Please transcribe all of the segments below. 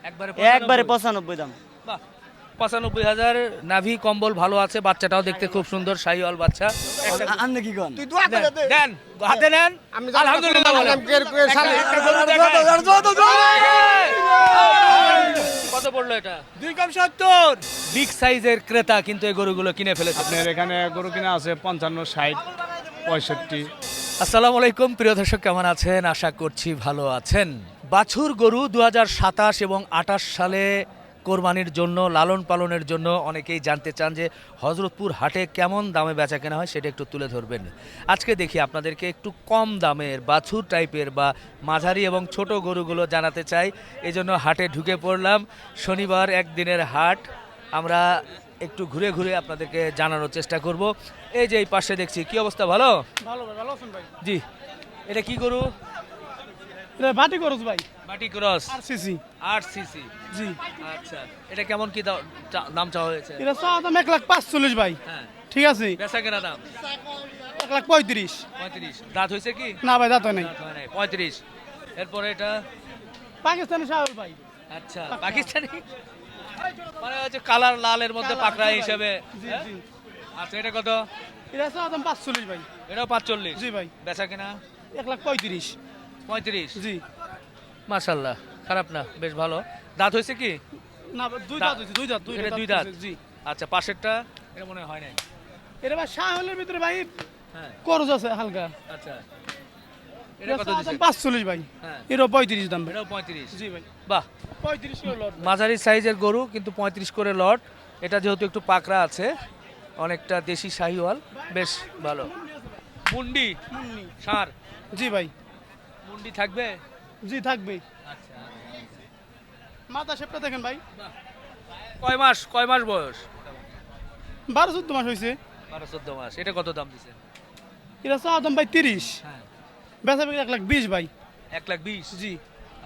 একবারে 95 দাম। বাহ, 95,000। নাভি কম্বল ভালো আছে, বাচ্চাটাও দেখতে খুব সুন্দর, শাহিওয়াল বাচ্চা। আপনি কি কোন? তুই দোয়া করে দে। দেন, হাতে নেন। আলহামদুলিল্লাহ বলেন। কত পড়লো এটা? 270। বিগ সাইজের ক্রেতা কিন্তু এই গরুগুলো কিনে ফেলেছে। আপনার এখানে গরু কিনা আছে 55, 60, 65। আসসালামু আলাইকুম প্রিয় দর্শক, কেমন আছেন? আশা করছি ভালো আছেন। বাছুর গরু 2027 এবং 28 সালে কোরবানির জন্য, লালন পালনের জন্য অনেকেই জানতে চান যে হযরতপুর হাটে কেমন দামে বেচা কেনা হয়, সেটা একটু তুলে ধরবেন। আজকে দেখি আপনাদেরকে একটু কম দামের বাছুর টাইপের বা মাঝারি এবং ছোট গরুগুলো জানাতে চাই। এই জন্য হাটে ঢুকে পড়লাম। শনিবার একদিনের হাট, আমরা একটু ঘুরে ঘুরে আপনাদেরকে জানানোর চেষ্টা করব। এই যে এই পাশে দেখছি, কি অবস্থা? ভালো ভালো ভাই, ভালো আছেন ভাই? জি। এটা কি গরু? এটা বাটি করছ ভাই। বাটি ক্রস আরসিসি। 8 সিসি। জি। আচ্ছা, এটা কেমন কি দাম চাওয়া হয়েছে? এটা দাম 1,45,000 ভাই। হ্যাঁ, ঠিক আছে। বেচা কেনা দাম 1,35,000। 35। দাঁত হয়েছে কি? না ভাই, দাঁত হয় নাই। দাঁত হয় নাই। 35। এরপরে এটা পাকিস্তানি শাহল ভাই। আচ্ছা, পাকিস্তানি মানে হচ্ছে কালার লালের মধ্যে পাকড়া হিসেবে। জি হ্যাঁ? জি। আচ্ছা, এটা কত? এটা দাম 45 ভাই। এটাও 45। জি ভাই। বেচা কেনা 1,35,000। 35। জি। মাশাআল্লাহ, খারাপ না, বেশ ভালো। দাঁত হয়েছে কি? না দুই দাঁত হইছে, দুই দাঁত, এটা দুই দাঁত। জি। আচ্ছা, পাশেরটা এটা মনে হয় নাই। এটা ভাই শাহলের ভিতরে ভাই হ্যাঁ, করজ আছে হালকা। আচ্ছা। এটা এটা কত দাম দিছেন? 45 ভাই। হ্যাঁ, এটা 35 দাম ভাই। এটাও 35। জি ভাই। বাহ, 35 কিলো লট। মাঝারি সাইজের গরু কিন্তু 35 করে লট। এটা যেহেতু একটু পাকড়া আছে, অনেকটা দেশি শাহিওয়াল, বেশ ভালো। মুন্ডি মুন্নি। ষাঁড় জি ভাই। মুন্ডি থাকবে। জি থাকবে। আচ্ছা, মাথা শেপটা দেখেন ভাই। কয় মাস বয়স? 12-14 মাস হয়েছে। 12-14 মাস। এটা কত দাম দিছে? এটা দাম ভাই 30। হ্যাঁ, বেচা বিক্রি 1,20,000 ভাই। 1,20,000। জি।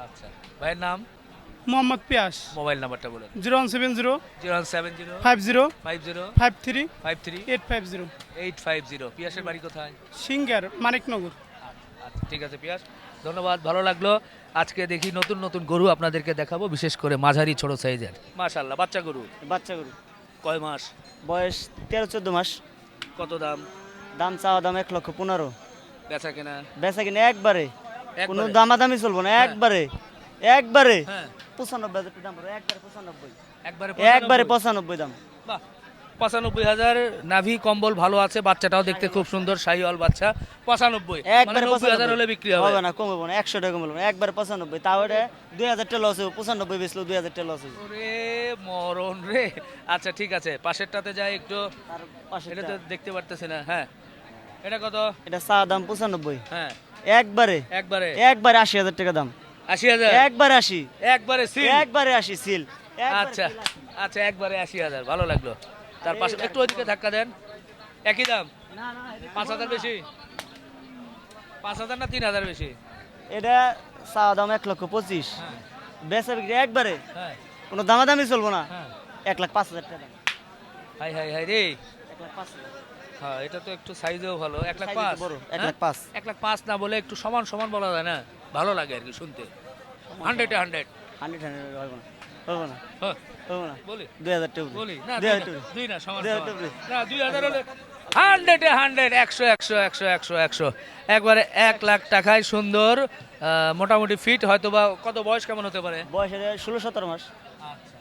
আচ্ছা, ভাইয়ের নাম, মোহাম্মদ পিয়াস। মোবাইল নাম্বারটা বলেন। 0170 070 50 50 53 53 850। 850। পিয়াসের বাড়ি কোথায়? সিঙ্গার মানিকনগর। আচ্ছা, ঠিক আছে পিয়াস, ধন্যবাদ, ভালো লাগলো। আজকে দেখি নতুন নতুন গরু আপনাদেরকে দেখাবো, বিশেষ করে মাঝারি ছোট সাইজের। মাশাআল্লাহ, বাচ্চা গরু। বাচ্চা গরু কয় মাস? বয়স 13-14 মাস। কত দাম? দাম চাওয়া দাম 1,15,000। বেচা কেনা বেচা কিনা একবারে, কোনো একবারে? দামাদামি চলবো না। একবারে একবারে হ্যাঁ, 95,000 দাম পড়বে। একবারে 95। একবারে একবারে 95। 95 দাম। বাহ, 95,000। নাভি কম্বল ভালো আছে, বাচ্চাটাও দেখতে খুব সুন্দর, শাহিওয়াল বাচ্চা। 95 মানে একবারে 90,000 হলে বিক্রি হবে। হবে না, কমবো না, 100 টাকা কমবো না। একবারে 95। তাও এটা 2,000 টাকা লস হবে। 95 বেচলো, 2,000 টাকা লস হবে। ওরে মরণ রে। আচ্ছা, ঠিক আছে, পাশেরটাতে যাই একটু। আর পাশে এটা তো দেখতে পারতেছি না। হ্যাঁ, এটা কত? এটা চা দাম 95। হ্যাঁ, একবারে একবারে একবারে 80,000 টাকা দাম। 80,000। একবারে 80। একবারে সিল। একবারে 80 সিল। একবারে আচ্ছা সিল 80। আচ্ছা, একবারে 80,000, ভালো লাগলো। তার পাশে একটু ওইদিকে ধাক্কা দেন। একই দাম? না না, এটা 5,000 বেশি? 5,000 না 3,000 বেশি? এটা চা দাম 1,25,000। হ্যাঁ, বেচা বিক্রি একবারে, হ্যাঁ, কোনো দামাদামি চলবো না। হ্যাঁ। 1,05,000 টাকা দাম। হাই হাই হাই রে। 1,05,000। হ্যাঁ, এটা তো একটু সাইজেও ভালো। 1,05,000। সাইজে বড়, 1,05,000 1,05,000 না বলে একটু সমান সমান বলা যায় না, ভালো লাগে আর কি শুনতে। 100-এ 100। 100 হবে না, হবে না, হ্যাঁ, হবে না। বলি 2,000 টাকা বলি না, 2,000 টাকা। দুই না, সমান 2,000 সমান। টাকা। না, 2,000 হলে 100-এ 100, 100 একবারে 1,00,000 টাকায় সুন্দর, মোটামুটি ফিট। হয়তো বা কত বয়স কেমন হতে পারে? বয়স 16-17 মাস। আচ্ছা,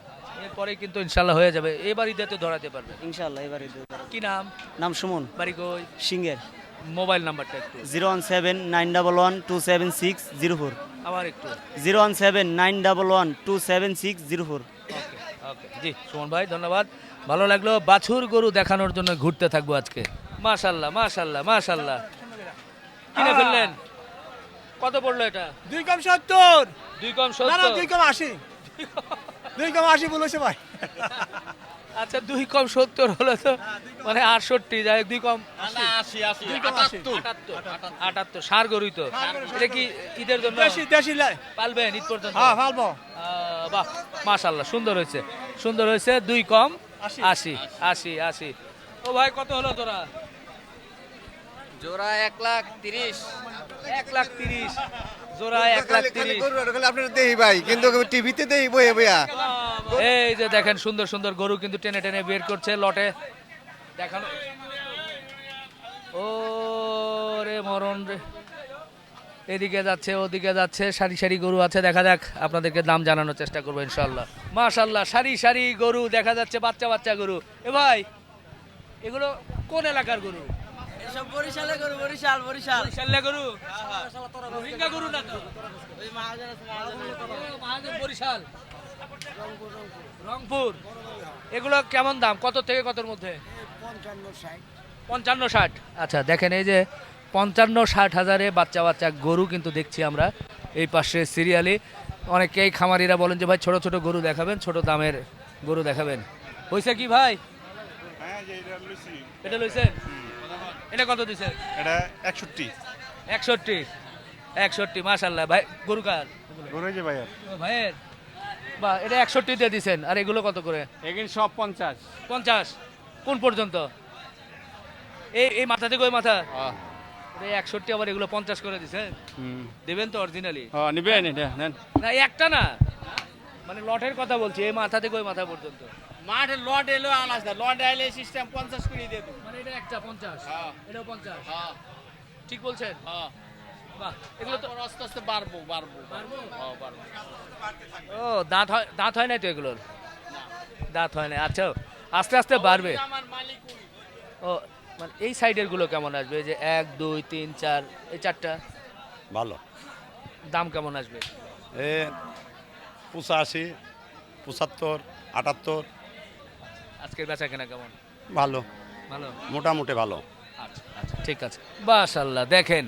এরপরে কিন্তু ইনশাল্লাহ হয়ে যাবে, এবার ঈদেতে ধরাতে পারবে। ইনশাআল্লাহ এবারে কি নাম? নাম সুমন। বাড়ি কই? সিঙ্গের। মোবাইল নাম্বারটা একটু 017-911-27604। আবার একটু। 017-911-27604। ওকে ওকে, জি সুমন ভাই, ধন্যবাদ, ভালো লাগলো। বাছুর গরু দেখানোর জন্য ঘুরতে থাকবো আজকে। মাশাল্লাহ মাশাল্লাহ মাশাল্লাহ। কিনে ফেললেন? কত পড়লো এটা? 2,70। 2 কম না না, 70। 2,80। 2,80 বলেছে ভাই। আচ্ছা, 2 কম 70 হলো তো মানে 68, যাই 2 কম 78। ষাঁড় গরুই তো। এটা কি ঈদের জন্য দেশি দেশি লাই। পালবেন ঈদ পর্যন্ত? হ্যাঁ, ফালবো। বাহ, মাশাল্লাহ, সুন্দর হয়েছে, সুন্দর হয়েছে। 2 কম 80। ও ভাই, কত হলো তোরা? জোড়া 1,30,000। 1,30,000। জোড়া 1,30,000। আপনারা দেই ভাই, কিন্তু টিভিতে দেই বইয়া বইয়া। এই যে দেখেন সুন্দর সুন্দর গরু কিন্তু টেনে টেনে বের করছে লটে দেখানো। ও রে মরণ রে, এদিকে যাচ্ছে ওদিকে যাচ্ছে, সারি সারি গরু আছে। দেখা যাক, আপনাদেরকে দাম জানানোর চেষ্টা করবো ইনশাল্লাহ। মাশাল্লাহ, সারি সারি গরু দেখা যাচ্ছে, বাচ্চা বাচ্চা গরু। এ ভাই, এগুলো কোন এলাকার গরু? এসব বরিশালে গরু, বরিশাল বরিশাল। বরিশালের গরু? রোহিঙ্গা গরু না তো? ওই মহাজন আছে, মহাজন। ও, মহাজন বরিশাল, রংপুর। এগুলো কেমন দাম, কত থেকে কতর মধ্যে? 55-60। আচ্ছা দেখেন, এই যে 55-60 হাজারে বাচ্চা বাচ্চা গরু কিন্তু দেখছি আমরা এই পাশে সিরিয়ালি। অনেকেই খামারিরা বলেন যে ভাই ছোট ছোট গরু দেখাবেন, ছোট দামের গরু দেখাবেন। হয়েছে কি ভাই? এটা লইছেন? এটা কত দিছেন? এটা 61 61 মাশাআল্লাহ। ভাই গরু কার? গরু যে ভাইয়া ও ভাইয়ের। বা এটা 61 দিয়ে দিছেন। আর এগুলো কত করে? এখানে সব 50। 50 কোন পর্যন্ত? এই এই মাথা থেকে ওই মাথা? এটা 61, আবার এগুলো 50 করে দিছে। দেবেন তো অরিজিনালি? নিবেন এটা নেন। না একটা না, মানে লটের কথা বলছি, এই মাথা থেকে ওই মাথা পর্যন্ত। মাঠে লট এলো আলাদা, লট আইলে সিস্টেম 50 করে দিয়ে দেব। মানে এটা একটা 50, এটাও 50। ঠিক বলছেন? বাহ, এগুলো তো আস্তে আস্তে বাড়বো। ও দাঁত হয় নাই তো এগুলোর? দাঁত হয় না। আচ্ছা, আস্তে আস্তে বাড়বে। আমার মালিক ও মানে এই সাইডের গুলো কেমন আসবে? এই যে 1 2 3 4, এই চারটা ভালো। দাম কেমন আসবে? 85, 75, 78। আজকের বেচা কেনা কেমন? ভালো, ভালো, মোটামুটি ভালো। আচ্ছা আচ্ছা, ঠিক আছে। মাশাআল্লাহ, দেখেন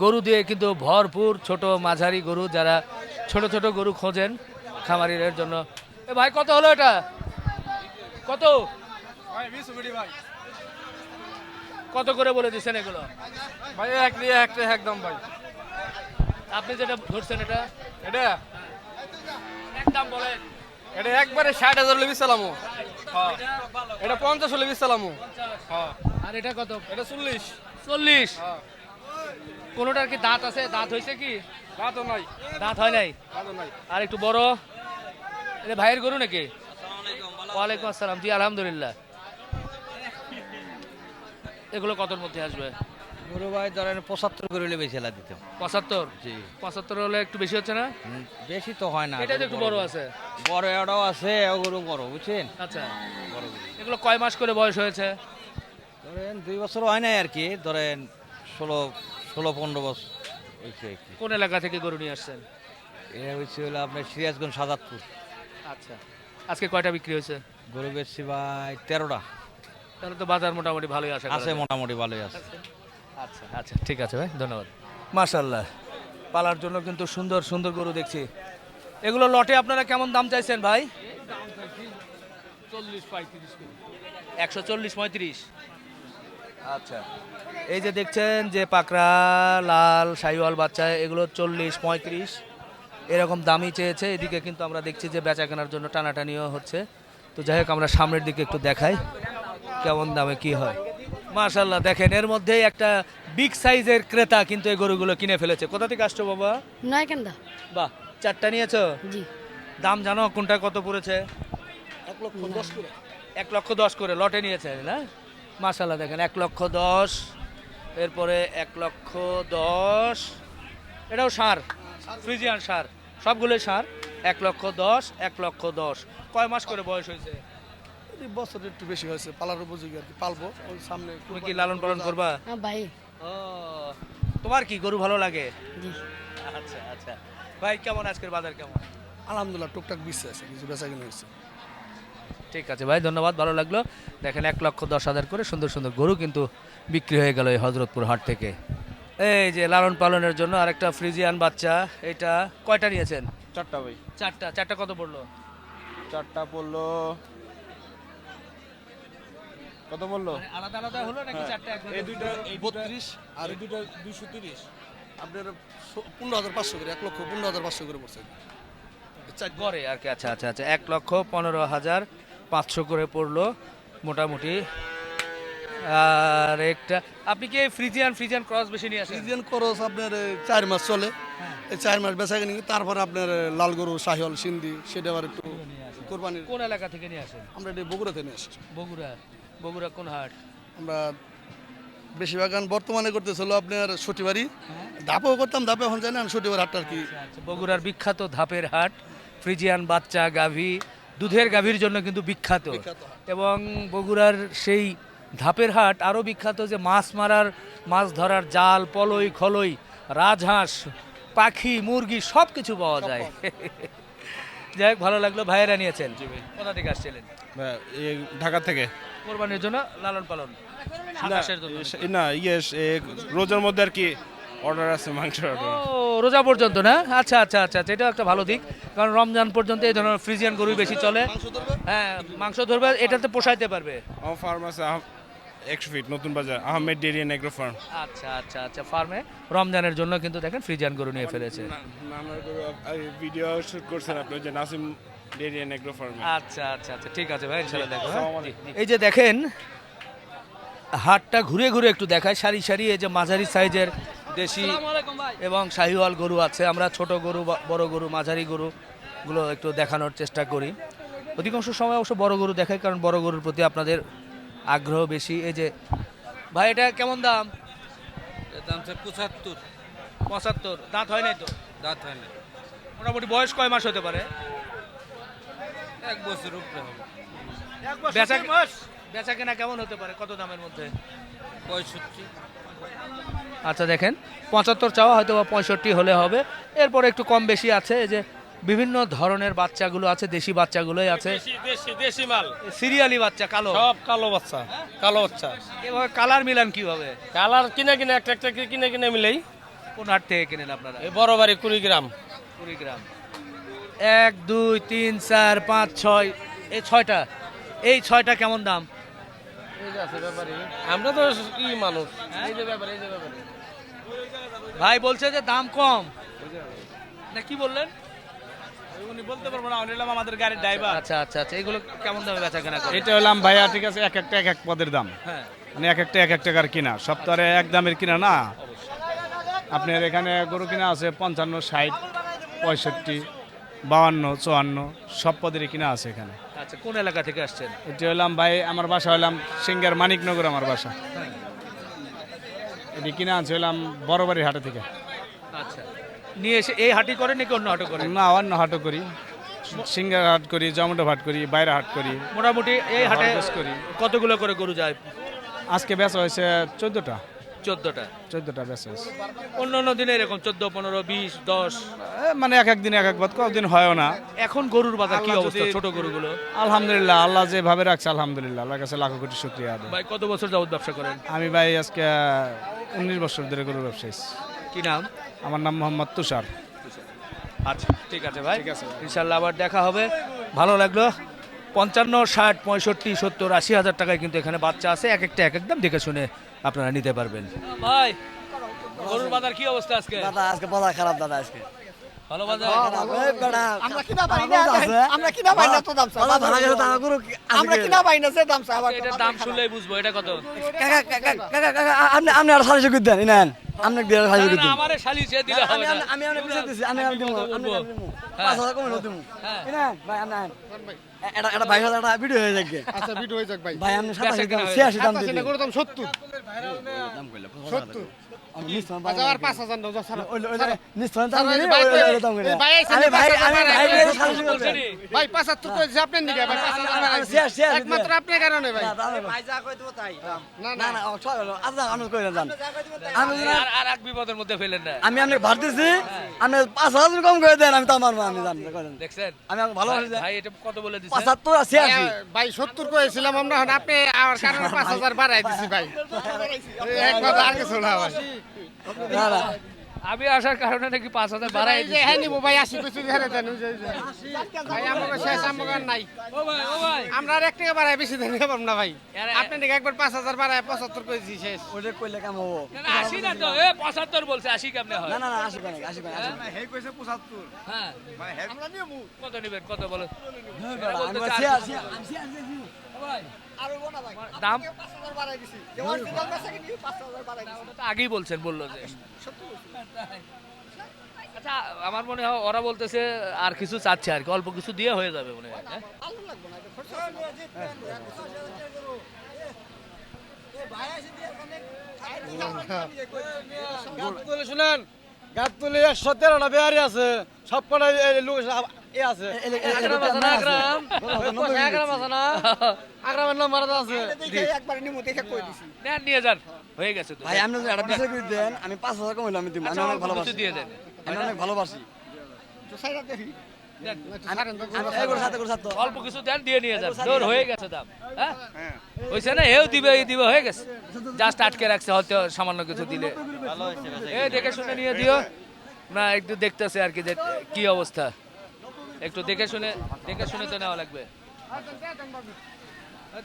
গরু দিয়ে কিন্তু ভরপুর, ছোট মাঝারি গরু। যারা ছোট ছোট গরু খোঁজেন খামারিদের জন্য। এ ভাই কত হলো এটা? কত কত করে বলে দিচ্ছেন এগুলো? ভাই একদম ভাই। আপনি যেটা ধরছেন এটা এটা একদম বলেন। এটা একবারে 60,000 হলে বিছালামু। এটা 50 হলে বিছালামু। আর এটা কত? এটা 40। 40। কোনোটার কি দাঁত আছে? দাঁত হয়েছে কি? দাঁতও নাই। দাঁত হয় নাই। দাঁতও নাই। আর একটু বড়। এটা ভাইয়ের গরু নাকি? ওয়ালাইকুম আসসালাম। জি আলহামদুলিল্লাহ। এগুলো কতর মধ্যে আসবে? গরু ভাই ধরেন 75 করে হলে বেশি হেলা দিতাম। 75? জি। 75 হলে একটু বেশি হচ্ছে না? বেশি তো হয় না। এটা তো একটু বড় আছে। বড় এটাও আছে, ও গরু বড়, বুঝছেন? আচ্ছা, এগুলো কয় মাস করে বয়স হয়েছে? ধরেন 2 বছর হয় নাই আর কি, ধরেন 16-15 বছর হয়েছে আর কি। কোন এলাকা থেকে গরু নিয়ে আসছেন? এটা হচ্ছে হলো আপনার সিরাজগঞ্জ সাজাদপুর। আচ্ছা, আজকে কয়টা বিক্রি হয়েছে? গরু বেশি ভাই 13টা তাহলে তো বাজার মোটামুটি ভালোই আশা করা আছে, যায়। মোটামুটি ভালোই আছে। আচ্ছা আচ্ছা, ঠিক আছে ভাই, ধন্যবাদ। মাশাআল্লাহ, পালার জন্য কিন্তু সুন্দর সুন্দর গরু দেখছি। এগুলো লটে আপনারা কেমন দাম চাইছেন ভাই? 140-35। আচ্ছা, এই যে দেখছেন যে পাকড়া লাল শাহিওয়াল বাচ্চা, এগুলো 40-35 এরকম দামই চেয়েছে। এদিকে কিন্তু আমরা দেখছি যে বেচা কেনার জন্য টানাটানিও হচ্ছে। তো যাই হোক, আমরা সামনের দিকে একটু দেখাই কেমন দামে কি হয়। মাশাআল্লাহ, দেখেন এর মধ্যেই একটা বিগ সাইজের ক্রেতা কিন্তু এই গরুগুলো কিনে ফেলেছে। কোথা থেকে আসছো বাবা? নয়কান্দা। বাহ, চারটা নিয়েছো? জি। দাম জানো কোনটা কত পড়েছে? 1,10,000 করে লটে নিয়েছে না? মাশাআল্লাহ, দেখেন 1,10,000, এরপরে 1,10,000। এটাও সার, ফ্রিজিয়ান সার, সবগুলোই সার। 1,10,000, 1,10,000। কয় মাস করে বয়স হয়েছে? বছর একটু বেশি হয়েছে, পালার উপযোগী আর কি, পালবো ওই সামনে। তুমি কি লালন পালন করবা? ভাই। ও, তোমার কি গরু ভালো লাগে? জি। আচ্ছা আচ্ছা ভাই, কেমন আজকের বাজার কেমন? আলহামদুলিল্লাহ টুকটাক বিচ্ছে আছে, কিছু বেচা কিনে হয়েছে। ঠিক আছে ভাই, ধন্যবাদ, ভালো লাগলো। দেখেন 1,10,000 করে সুন্দর সুন্দর গরু কিন্তু বিক্রি হয়ে গেল এই হজরতপুর হাট থেকে। এই যে লালন পালনের জন্য আরেকটা ফ্রিজিয়ান বাচ্চা। এটা কয়টা নিয়েছেন? 4টা ভাই। চারটা কত পড়লো? 4টা পড়লো কত বললো? মানে আলাদা আলাদা হলো নাকি চারটা একসাথে? এই দুইটা 32 আর এই দুইটা 230। আপনার 15,500 করে, 1,15,500 করে পড়ছে। গড়ে আর কি। আচ্ছা আচ্ছা আচ্ছা, 1,15,500 করে পড়লো মোটামুটি। আর একটা আপনি কি ফ্রিজিয়ান ক্রস বেশি নিয়ে আসেন? সিজন খরচ আপনার 4 মাস চলে। এই 4 মাস বেচা কিনি, তারপরে আপনার লাল গরু শাহিওয়াল সিন্ধি সেটা আবার একটু কোরবানির। কোন এলাকা থেকে নিয়ে আসেন? আমরা এটা বগুড়াতে নিয়ে আসি। বগুড়া। বগুড়া কোন হাট? আমরা বেশিরভাগ বর্তমানে করতেছিল আপনার সটিবাড়ি, ধাপেও করতাম, ধাপে এখন জানেন সটিবার হাটটা আর কি। আচ্ছা, বগুড়ার বিখ্যাত ধাপের হাট, ফ্রিজিয়ান বাচ্চা গাভী, দুধের গাভীর জন্য কিন্তু বিখ্যাত। এবং বগুড়ার সেই ধাপের হাট আরও বিখ্যাত যে মাছ ধরার জাল, পলই খলই, রাজহাঁস, পাখি, মুরগি সব কিছু পাওয়া যায়। যাই হোক, ভালো লাগলো। ভাইয়েরা নিয়েছেন? কোথা থেকে আসছিলেন? ঢাকা থেকে কোরবানির জন্য লালন পালন, সাতাশের জন্য? না রোজার মধ্যে আর কি অর্ডার আছে মাংস ও, রোজা পর্যন্ত না? আচ্ছা আচ্ছা আচ্ছা, এটা একটা ভালো দিক, কারণ রমজান পর্যন্ত এই ধরনের ফ্রিজিয়ান গরুই বেশি চলে। হ্যাঁ, মাংস ধরবে, এটাতে পোষাইতে পারবে। আমার ফার্ম আছে 100 feet Notun Bazar, Ahmed dairy and agro farm. আচ্ছা আচ্ছা আচ্ছা, ফার্মে রমজানের জন্য কিন্তু দেখেন ফ্রিজিয়ান গরু নিয়ে ফেলেছে। আমার ভিডিও শুট করছেন আপনি যে Nasim dairy and agro farm. আচ্ছা আচ্ছা আচ্ছা, ঠিক আছে ভাই, ইনশাআল্লাহ দেখো। এই যে দেখেন, হাটটা ঘুরে ঘুরে একটু দেখায়, সারি সারি এই যে মাঝারি সাইজের দেশি এবং শাহিওয়াল গরু আছে। আমরা ছোট গরু, বড় গরু, মাঝারি গরুগুলো একটু দেখানোর চেষ্টা করি। অধিকাংশ সময় অবশ্য বড় গরু দেখাই, কারণ বড় গরুর প্রতি আপনাদের আগ্রহ বেশি। এই যে ভাই, এটা কেমন দাম? দাম 75। 75। দাঁত হয় নাই তো? দাঁত হয় না, মোটামুটি বয়স কয় মাস হতে পারে? 1 বছর উপরে হবে। বেচা কেনা কেমন হতে পারে, কত দামের মধ্যে? 65। আচ্ছা, দেখেন 75 চাওয়া, হয়তো বা 65 হলে হবে। এরপরে একটু কম বেশি আছে। এই যে বিভিন্ন ধরনের বাচ্চাগুলো আছে, দেশি বাচ্চাগুলোই আছে, দেশি মাল, সিরিয়ালি বাচ্চা, কালো। সব কালো বাচ্চা, কালো বাচ্চা। এভাবে কালার মিলান কিভাবে? কালার কিনে একটা কিনে মিলেই। কোন হাট থেকে কিনেন আপনারা? এই বড় বাড়ি কুড়িগ্রাম। কুড়িগ্রাম। 1 2 3 4 5 6, এই 6টা। এই 6টা কেমন দাম? আমরা তো মানুষ। এই যে ব্যাপারে ভাই বলছে যে দাম কম, না কি বললেন? উনি বলতে পারবো না, নিলাম আমাদের গাড়ির ড্রাইভার। আচ্ছা আচ্ছা আচ্ছা, এগুলো কেমন দামে বেচা কেনা করে? এটা হলাম ভাইয়া, ঠিক আছে, এক একটা এক এক পদের দাম, হ্যাঁ, মানে এক একটা এক এক টাকার কিনা, সব তো আর এক দামের কিনা না। আপনার এখানে গরু কিনা আছে 55, 60, 65, 52, 54, সব পদেরই কিনা আছে এখানে। আচ্ছা, কোন এলাকা থেকে আসছেন? এটা হলাম ভাই, আমার বাসা হলাম সিঙ্গার মানিকনগর, আমার বাসা। এটি কিনা আছে হলাম বড়বাড়ির হাটে থেকে। আচ্ছা, নিয়ে এসে এই হাটই করেন নাকি অন্য হাটও করেন? না, অন্য হাটও করি, সিঙ্গার হাট করি, জমেটো হাট করি, বাইরে হাট করি। মোটামুটি এই হাটে হারভেস্ট করি। কতগুলো করে গরু যায়? আজকে বেচা হয়েছে 14টা। 14টা বেচা হয়েছে। অন্য অন্য দিনে এরকম 14, 15, 20, 10। মানে এক এক দিন এক এক বাদ, কতদিন হয়ও না। এখন গরুর বাজার কি আল্লাহ অবস্থা যদি- ছোট গরুগুলো? আলহামদুলিল্লাহ, আল্লাহ যেভাবে রাখছে আলহামদুলিল্লাহ, আল্লাহর কাছে লাখো কোটি শুকরিয়া আদায়। ভাই কত বছর যাবত ব্যবসা করেন? আমি ভাই আজকে 19 বছর ধরে গরু ব্যবসায়ী। কি নাম? আমার নাম মোহাম্মদ তুষার। আচ্ছা, ঠিক আছে ভাই, ঠিক আছে। ইনশাল্লাহ আবার দেখা হবে। ভালো লাগলো। 55, 60, 65, 70, 80 হাজার টাকায় কিন্তু এখানে বাচ্চা আছে। এক একটা এক একদম দেখে শুনে আপনারা নিতে পারবেন। ভাই, গরুর বাজার কি অবস্থা আজকে? দাদা আজকে বাজার খারাপ, দাদা আজকে ভালো বাজার? আমরা কিনা পাই না, আমরা কিনা পাই না তো দাম চাই। আমরা কিনা পাই না, সে দাম চাই। আবার এটার দাম শুনলেই বুঝবো এটা কত। আপনি আর সালিশ করে দেন, নেন আপনি দিয়ে সালিশ করে দেন। আমারে শালি সে দিলে হবে না। আমি আপনাকে বুঝে দিছি, আমি দিব, আমি দিব 5,000 কমে দিব। হ্যাঁ। নেন ভাই, আপনি নেন। এটা ভাই সাথে একটা ভিডিও হয়ে যাবে। আচ্ছা ভিডিও হয়ে যাক ভাই। ভাই আপনি 87 দাম, 86 দাম দিবেন। করে দাম 70। দাম কইলা 70। আমি নিশ্চয় আচ্ছা আর 5,000 দাও ছাড়ো। নিশ্চয় দাম দিবেন, ভাই, ওই দাম কইলা। ভাই আইছে, আমি ভাই ভাই, সালিশ করবেন। ভাই 75 কইছে আপনি নিকে ভাই 5,000 বাড়াইছি। শেয়ার একমাত্র আপনার কারণে ভাই। ভাই যা কই দিব তাই। না না না ছয় হলো, আচ্ছা আমি কইলা জান। আমি আর এক বিপদের মধ্যে ফেলেন না। আমি আপনাকে ভাত দিছি, আপনি 5,000 কম করে দেন, আমি তো আমার আমি জানি করেন। দেখছেন আমি ভালোবাসি ভাই, এটা কত বলে দিছেন? 75 86। ভাই 70 কইছিলাম আমরা, এখন আপনি আমার কারণে 5,000 বাড়াই দিছি ভাই। এক কথা আর কিছু না ভাই। না না আমি আসার কারণে নাকি 5,000 বাড়াই এই যে দিছে। হ্যাঁ নিব ভাই 80 কইছি ধরে দেন। ওই যে ভাই আমাকে শেষ আমাকে নাই। ও ভাই আমরা আর 1 টাকা বাড়াই বেশি দেন পারব না ভাই। আপনি নাকি একবার 5,000 বাড়াই 75 কইছি শেষ। ওটা কইলে কাম হবো। না না 80 না তো, 75 বলছে, 80 কেমনে হয়? না না না 80 কোনে 80 কোনে। হে কইছে 75। হ্যাঁ, আমরা নিয়মু কত নিবেন, কত বলো? আমি শেয়ার ভাই আর হবো না ভাই। দাম 5,000 বাড়াই দিছি। যে অরিজিনাল বেচা কিনি 5,000 বাড়াই দিছি। তো আগেই বলছেন, বললো যে আচ্ছা আমার মনে হয় ওরা বলতেছে আর কিছু চাচ্ছে আর কি, অল্প কিছু দিয়ে হয়ে যাবে মনে হয়, হ্যাঁ? শুনেন গাবতলি 113টা বেয়ারি আছে সব কটা লোক এ আছে আকরাম আছে না আকরামের নাম্বার আছে একবার নিমু দেখে কই দিছি নেন নিয়ে যান, হয়ে গেছে তো। ভাই আপনি যদি একটা বিষয় করে দেন আমি 5000 কম হইলো আমি দিব আমি আচ্ছা, অনেক অল্প ভালোবাসি কিছু দিয়ে দেন। আমি অনেক ভালোবাসি তো সাইরা দেখি এই করে সাথে করে সাথে অল্প কিছু দেন দিয়ে নিয়ে যান, দূর হয়ে গেছে দাম, হ্যাঁ হইছে না, এও দিবে এই দিবে, হয়ে গেছে, জাস্ট আটকে রাখছে হয়তো সামান্য কিছু দিলে। ভালো হয়েছে বেচা এই দেখে শুনে নিয়ে দিও না, একটু দেখতেছে আর কি যে কি অবস্থা, একটু দেখে শুনে তো নেওয়া লাগবে।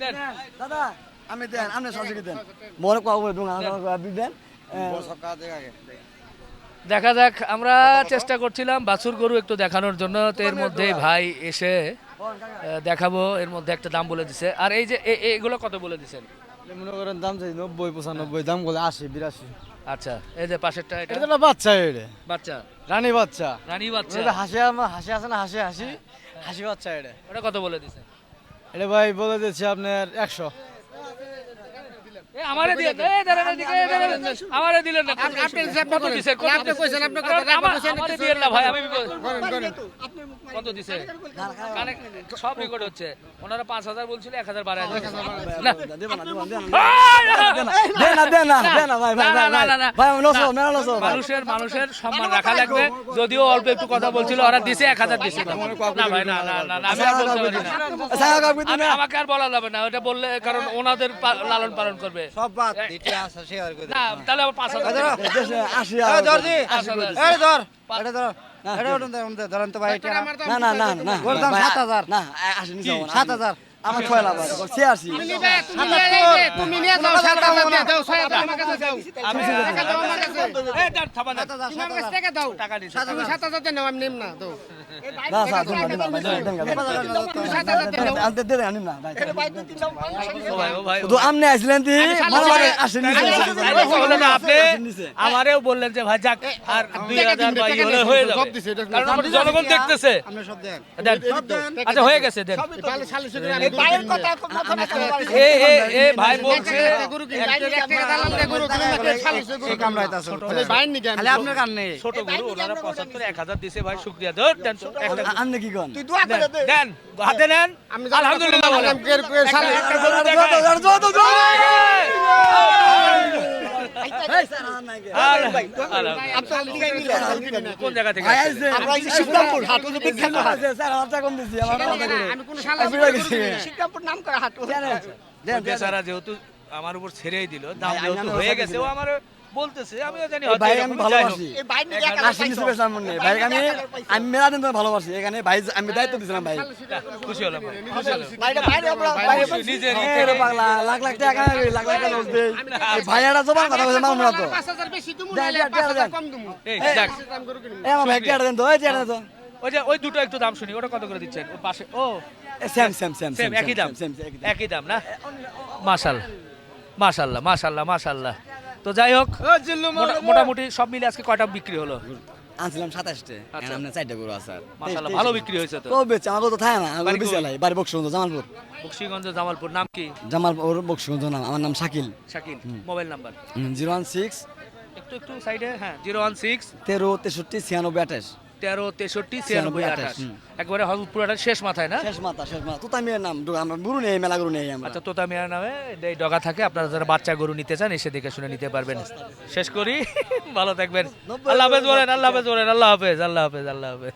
দেন। দাদা আমি দেন আপনি সরাসরি দেন মনে কও বলে দুঙ্গা আপনি দেন দেখা যাক, আমরা চেষ্টা করছিলাম বাছুর গরু একটু দেখানোর জন্য, তো এর মধ্যে ভাই এসে দেখাবো, এর মধ্যে একটা দাম বলে দিছে। আর এই যে এগুলো কত বলে দিছেন? মনে করেন দাম চাই 90 95 দাম বলে 80 82 আচ্ছা, এই যে পাশেরটা এটা এটা না বাচ্চা এটা বাচ্চা, রানী বাচ্চা রানী বাচ্চা, এটা হাসি হাসি আছে না হাসি হাসি হাসি বাচ্চা এটা ওটা কত বলে দিছেন? এটা ভাই বলে দিচ্ছে আপনার 100 আমারে দিয়ে দেন, এই দাঁড়ান এদিকে, এই দাঁড়ান, আমারে দিলেন না, কত দিছেন? আপনি কইছেন আপনি কত, আমারে দিলেন না ভাই, আমি কত দিছে? কানে সব রেকর্ড হচ্ছে, ওনারা 5000 বলছিল, 1000 বাড়ায় দিয়েছে। না দেব না দেব না এই, দেন না ভাই ভাই না, না, না, না। ভাই নসো মেলা নসো মানুষের সম্মান রাখা লাগবে, যদিও অল্প একটু কথা বলছিল, ওরা দিছে 1000 দিছে না ভাই, না না না, আমি আর বলতে পারি না, আমাকে আর বলা যাবে না, ওটা বললে কারণ ওনাদের লালন পালন করবে সব বাদ এটা আছে শেয়ার করে না, তাহলে আবার 5000 আসি এই জর্জি 5000 এই ধর এটা ধর এটা উঠুন ধরেন তো ভাই এটা না না না না ওর দাম 7000 না আসি নিছে 7000 আমার ছয় লাভ আছে সে আসি তুমি নিয়ে যাও 7000 দিয়ে দাও 6000 আমার কাছে দাও আমি এই দাঁড় থাবা না, টাকা দাও টাকা দিছে, 7000 দিয়ে নাও আমি নিম না দাও না স্যার দেন দেন আনি না ভাই ও ভাই তো আমনে আসলেন দি আসেন আপনি আমারেও বললেন যে ভাই যাক আর 2000 ভাই হলে হয়ে যাবে, কারণ আমার জনগণ দেখতেছে। আপনি সব দেন দেন। আচ্ছা হয়ে গেছে, দেন। তাহলে 40 করে আমি ভাইয়ের কথা মাথা না এ ভাই বলছে গরু কি টাকা দালাল দে গরু কিনে না 40 গরু কামড়াইতাছ ভাই নি কেন খালি আপনার কান নেই ছোট গরু ওনারা 75 1000 দিছে ভাই, শুকরিয়া ধর দেন তো, একটা আমনে কি কোন তুই দোয়া করে দে দেন, হাতে নেন, আলহামদুলিল্লাহ বলেন। একটা গরু দেখায়। কোন জায়গা থেকে আসছে? আমরা শিবরামপুর হাট ওই বিখ্যাত হাট স্যার হাতটা কম দিছি আমার আমি কোন শালা শিবরামপুর নাম করা হাট দেন বেচারা যেহেতু আমার উপর ছেড়েই দিল, দাম যেহেতু হয়ে গেছে, ও আমার বলতেছে, আমিও জানি ভাই হয়তো আমি এরকম যাই হোক। ভালোবাসি এই ভাই নি আসি নিছে বেশ মনে ভাই আমি মেলা দিন ধরে ভালোবাসি এখানে ভাই আমি দায়িত্ব দিছিলাম ভাই খুশি হলাম ভাই, খুশি হলাম। ভাইরে ভাইরে ভাইরে নিজে এর পাগলা লাখ লাখ টাকা লাখ লাখ টাকা দেই এই ভাইয়াটা জবান কথা বলে মামলা তো 5000 বেশি তুমি দেন, নাইলে দেন, দেন, 5000 দেন। কম দিমু এই যাক, এই আমার ভাই টাকা দেন তো এই টাকা দেন তো ওই যে ওই দুটো একটু দাম শুনি, ওটা কত করে দিচ্ছেন? ও পাশে, ও সেম সেম সেম সেম একই দাম, সেম একই দাম না? মাশাআল্লাহ মাশাআল্লাহ মাশাআল্লাহ মাশাআল্লাহ। তো যাই হোক, মোটামুটি সব মিলে আজকে কয়টা বিক্রি হলো? আনছিলাম 27টে আচ্ছা। আমরা 4টা গরু আছে মাশাআল্লাহ ভালো বিক্রি হয়েছে তো। কবে বেচে আমার তো থাকে না বাড়ি আমি বেশি লাই বাড়ি বকশগঞ্জ জামালপুর বক্সিগঞ্জ জামালপুর, নাম কি? জামালপুর বকশগঞ্জ নাম আমার নাম শাকিল শাকিল, মোবাইল নাম্বার 016 একটু একটু সাইডে, হ্যাঁ 016 13 63 96 13 63 96 28, একবারে হজরতপুরাটার শেষ মাথায় না? শেষ মাথা তুতামিয়ার নাম আমরা গরু নেই মেলা গরু নেই আমরা আচ্ছা, তোতা মিয়ার নামে এই ডগা থাকে, আপনারা যারা বাচ্চা গরু নিতে চান এসে দেখে শুনে নিতে পারবেন। শেষ করি, ভালো থাকবেন, আল্লাহ হাফেজ বলেন, আল্লাহ হাফেজ বলেন, আল্লাহ হাফেজ, আল্লাহ হাফেজ, আল্লাহ হাফেজ।